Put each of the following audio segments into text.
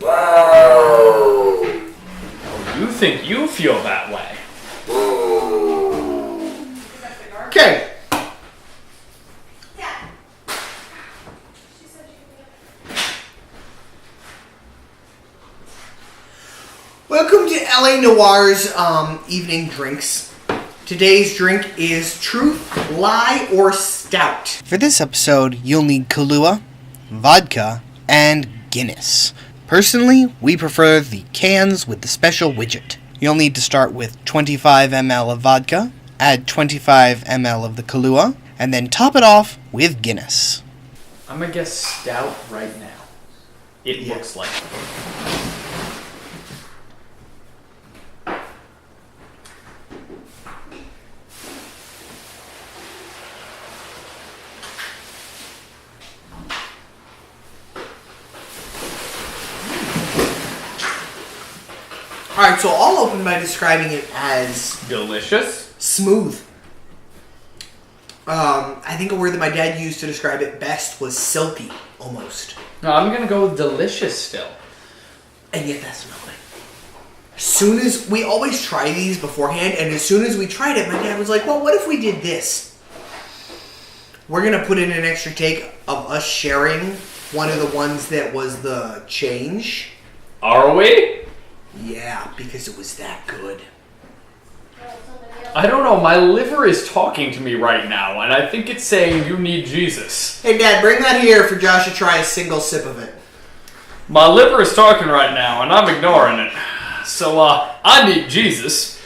Oh, You think you feel that way? Okay. Welcome to LA Noire's evening drinks. Today's drink is Truth, Lie, or Stout. For this episode, you'll need Kahlua, vodka, and Guinness. Personally, we prefer the cans with the special widget. You'll need to start with 25 ml of vodka, add 25 ml of the Kahlua, and then top it off with Guinness. I'm gonna guess stout right now. It looks like it. Alright, so I'll open by describing it as Delicious. smooth. I think a word that my dad used to describe it best was silky, almost. No, I'm gonna go with delicious still. And yet that's not it. As soon as, we always try these beforehand, and as soon as we tried it, my dad was like, well, what if we did this? We're gonna put in an extra take of us sharing one of the ones that was the change. Are we? Yeah, because it was that good. I don't know, my liver is talking to me right now, and I think it's saying you need Jesus. Hey Dad, bring that here for Josh to try a single sip of it. My liver is talking right now, and I'm ignoring it. So, I need Jesus.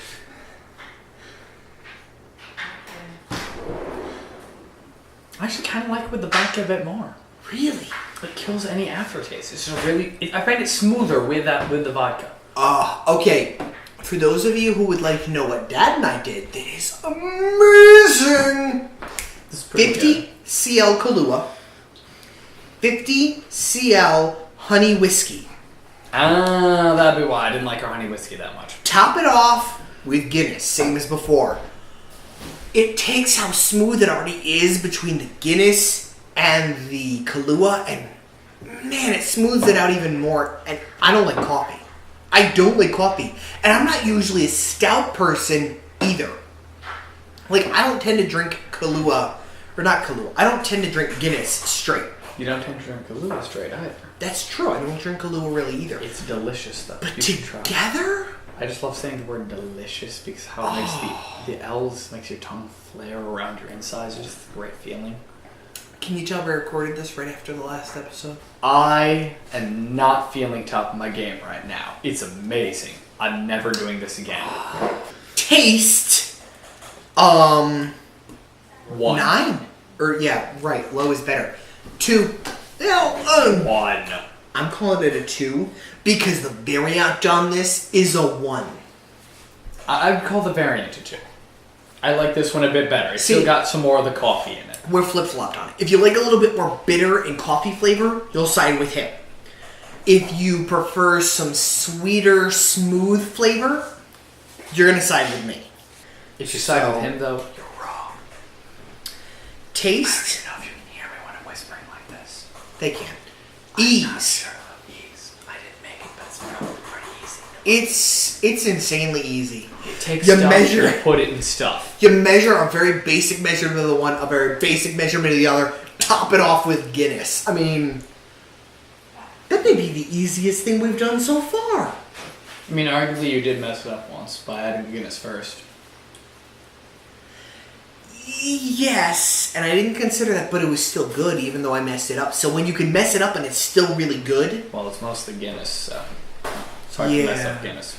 I actually kind of like with the vodka a bit more. Really? It kills any aftertaste. It's just really, I find it smoother with the vodka. Okay. For those of you who would like to know what Dad and I did, that is amazing! This is pretty 50 good. CL Kahlua, 50 CL honey whiskey. Ah, that'd be why I didn't like our honey whiskey that much. Top it off with Guinness, same as before. It takes how smooth it already is between the Guinness and the Kahlua, and man, it smooths it out even more. And I don't like coffee. I don't like coffee. And I'm not usually a stout person either. Like, I don't tend to drink Kahlua, or not Kahlua, I don't tend to drink Guinness straight. You don't tend to drink Kahlua straight either. That's true, I don't drink Kahlua really either. It's delicious though. But You should try it. together? I just love saying the word delicious because how it makes the L's makes your tongue flare around your insides. It's just a great feeling. Can you tell we recorded this right after the last episode? I am not feeling top of my game right now. It's amazing. I'm never doing this again. Taste, 1. 9. Or, yeah, right, low is better. 2. No, 1. I'm calling it a 2 because the variant on this is a 1. I'd call the variant a 2. I like this one a bit better. It's See- still got some more of the coffee in it. We're flip-flopped on it. If you like a little bit more bitter and coffee flavor, you'll side with him. If you prefer some sweeter, smooth flavor, you're going to side with me. If you side with him though, you're wrong. Taste, I don't know if you can hear me when I'm whispering like this. they can. I'm not Ease. sure of ease. I didn't make it, but it's probably pretty easy. It's insanely easy. It takes You stuff measure- and put it in stuff. You measure a very basic measurement of the one, a very basic measurement of the other, top it off with Guinness. I mean, that may be the easiest thing we've done so far. I mean, arguably you did mess it up once by adding Guinness first. Yes, and I didn't consider that, but it was still good even though I messed it up. So when you can mess it up and it's still really good, Well, it's mostly Guinness, so it's hard to mess up Guinness.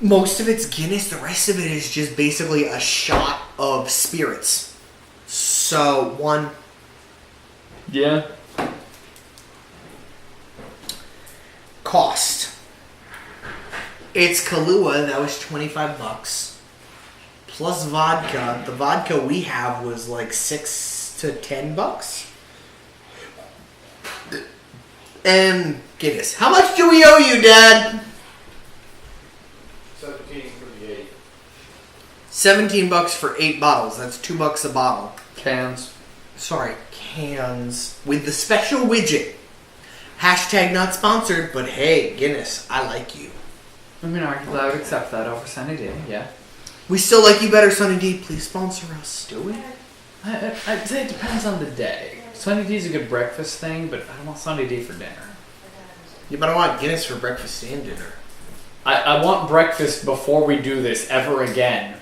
most of it's Guinness, the rest of it is just basically a shot of spirits. So, 1. Yeah. Cost. It's Kahlua, that was $25. Plus vodka. The vodka we have was like $6 to $10. And Guinness. How much do we owe you, Dad? $17.38. $17 for 8 bottles. That's $2 a bottle. Cans. Sorry, cans with the special widget. Hashtag not sponsored, but hey, Guinness, I like you. I mean, I would accept that over Sunny D, yeah. We still like you better, Sunny D. Please sponsor us. Do we? I'd say it depends on the day. Sunny D's a good breakfast thing, but I don't want Sunny D for dinner. Yeah, but I want Guinness for breakfast and dinner. I want breakfast before we do this ever again.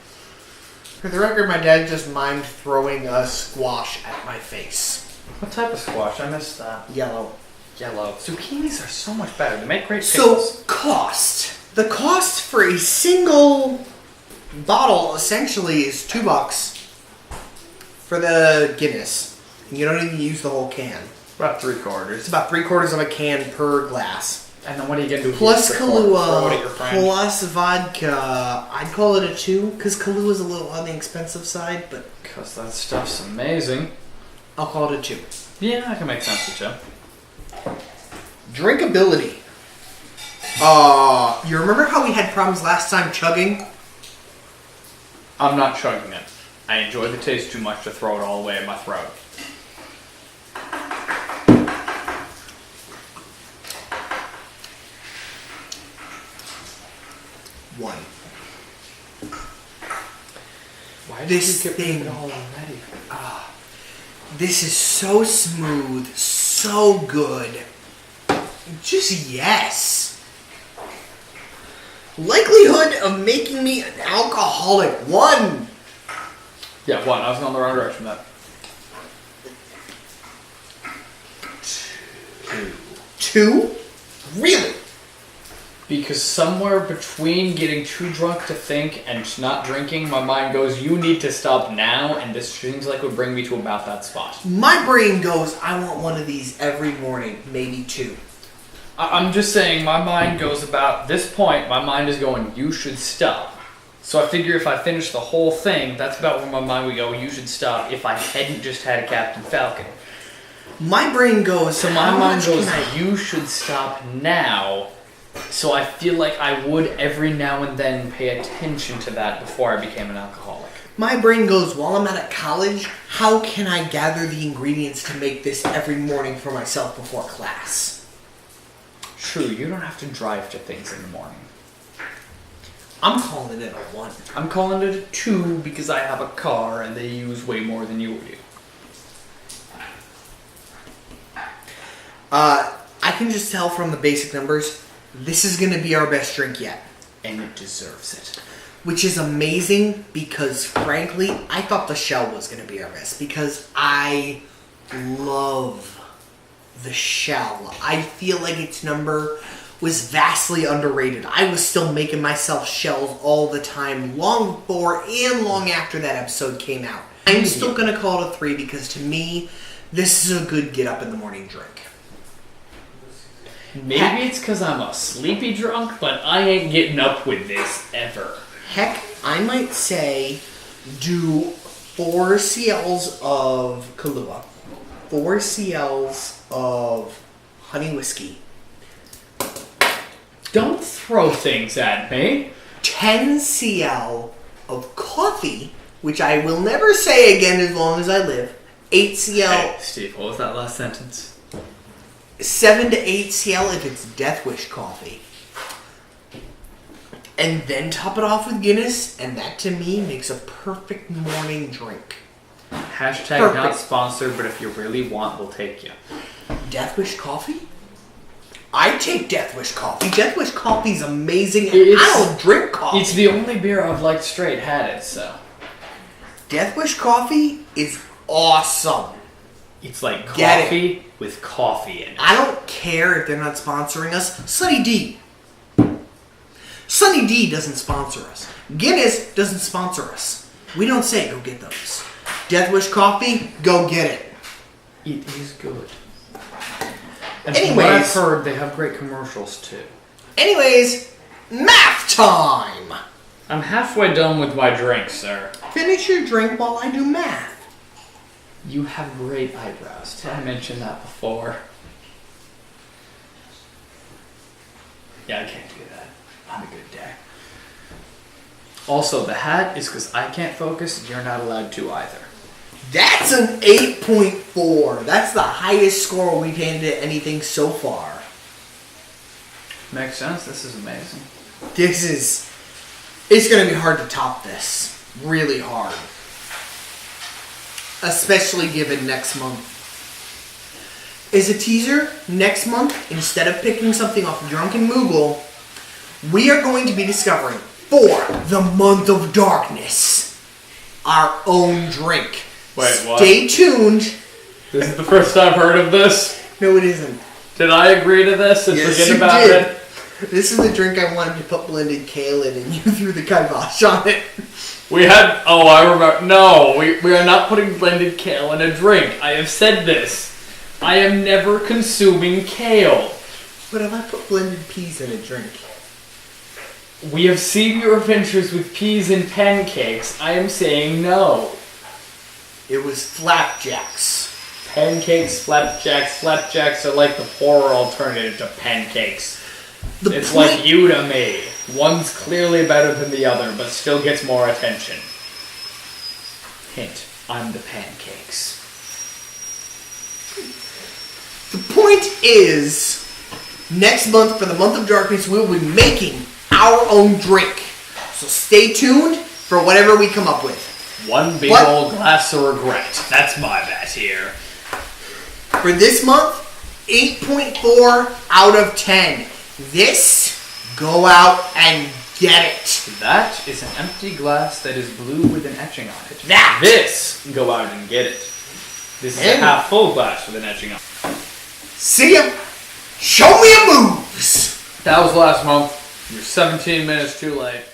For the record, my dad just mimed throwing a squash at my face. What type of squash? I missed that. Yellow. Yellow. Zucchinis are so much better. They make great So, pickles. cost. The cost for a single bottle essentially is $2 for the Guinness. You don't even use the whole can. About 3/4. It's about 3/4 of a can per glass. And then what are you going to do with Plus the other quarter? Throw it at Kahlua, your friend? plus vodka. I'd call it a 2, because Kahlua is a little on the expensive side, but Because that stuff's amazing. I'll call it a 2. Yeah, I can make sense with you. Drinkability. You remember how we had problems last time chugging? I'm not chugging it. I enjoy the taste too much to throw it all away in my throat. One. Why did This you get thing- it all already? This is so smooth, so good. Just yes. Likelihood of making me an alcoholic. 1. Yeah, one. I was going the wrong direction with that. 2. Really? Because somewhere between getting too drunk to think and not drinking, my mind goes, you need to stop now, and this seems like would bring me to about that spot. My brain goes, I want one of these every morning, maybe 2. I'm just saying, my mind goes about this point, my mind is going, you should stop. So I figure if I finish the whole thing, that's about where my mind would go, you should stop, if I hadn't just had a Captain Falcon. My brain goes, So my how mind much goes, can I... you should stop now. So I feel like I would every now and then pay attention to that before I became an alcoholic. My brain goes, while I'm at college, how can I gather the ingredients to make this every morning for myself before class? True, you don't have to drive to things in the morning. I'm calling it a 1. I'm calling it a 2 because I have a car and they use way more than you do. I can just tell from the basic numbers, this is going to be our best drink yet. And it deserves it. Which is amazing because, frankly, I thought the Shell was going to be our best because I love the Shell. I feel like its number was vastly underrated. I was still making myself shells all the time, long before and long after that episode came out. I'm still going to call it a 3 because, to me, this is a good get-up-in-the-morning drink. Maybe it's because I'm a sleepy drunk, but I ain't getting up with this ever. Heck, I might say do 4 CLs of Kahlua, 4 CLs of honey whiskey, Don't throw things at me. 10 CL of coffee, which I will never say again as long as I live, 8 CL, Hey, Steve, what was that last sentence? 7 to 8 CL if it's Death Wish coffee. And then top it off with Guinness, and that to me makes a perfect morning drink. Hashtag Perfect. not sponsored, but if you really want, we'll take you. Death Wish coffee? I take Death Wish coffee. Death Wish coffee's amazing, and It's- I don't drink coffee. It's the only beer I've liked straight had it, so. Death Wish coffee is awesome. It's like Get it. coffee with coffee in it. I don't care if they're not sponsoring us. Sunny D. Sunny D doesn't sponsor us. Guinness doesn't sponsor us. We don't say go get those. Death Wish coffee, go get it. It is good. And from what I've heard, they have great commercials too. Anyways, math time. I'm halfway done with my drink, sir. Finish your drink while I do math. You have great eyebrows. Did I mention that before? Yeah, I can't do that on a good day. Also, the hat is because I can't focus, you're not allowed to either. That's an 8.4. That's the highest score we've handed anything so far. Makes sense. This is amazing. It's going to be hard to top this. Really hard. Especially given next month. As a teaser, next month, instead of picking something off Drunken Moogle, we are going to be discovering, for the month of darkness, our own drink. Wait, what? Stay tuned. This is the first I've heard of this. No, it isn't. Did I agree to this and Yes, forget you about did. it? This is the drink I wanted to put blended kale in, and you threw the kibosh on it. We had... Oh, I remember. No, we are not putting blended kale in a drink. I have said this. I am never consuming kale. But if I put blended peas in a drink? We have seen your adventures with peas and pancakes. I am saying no. It was flapjacks. Pancakes, flapjacks. Flapjacks are like the poorer alternative to pancakes. It's like you to me. One's clearly better than the other, but still gets more attention. Hint, I'm the pancakes. The point is, next month, for the month of darkness, we'll be making our own drink. So stay tuned for whatever we come up with. One big old glass of regret. That's my bet here. For this month, 8.4 out of 10. This, go out and get it. That is an empty glass that is blue with an etching on it. That. This, go out and get it. This is a half full glass with an etching on it. See ya. Show me your moves. That was last month. You're 17 minutes too late.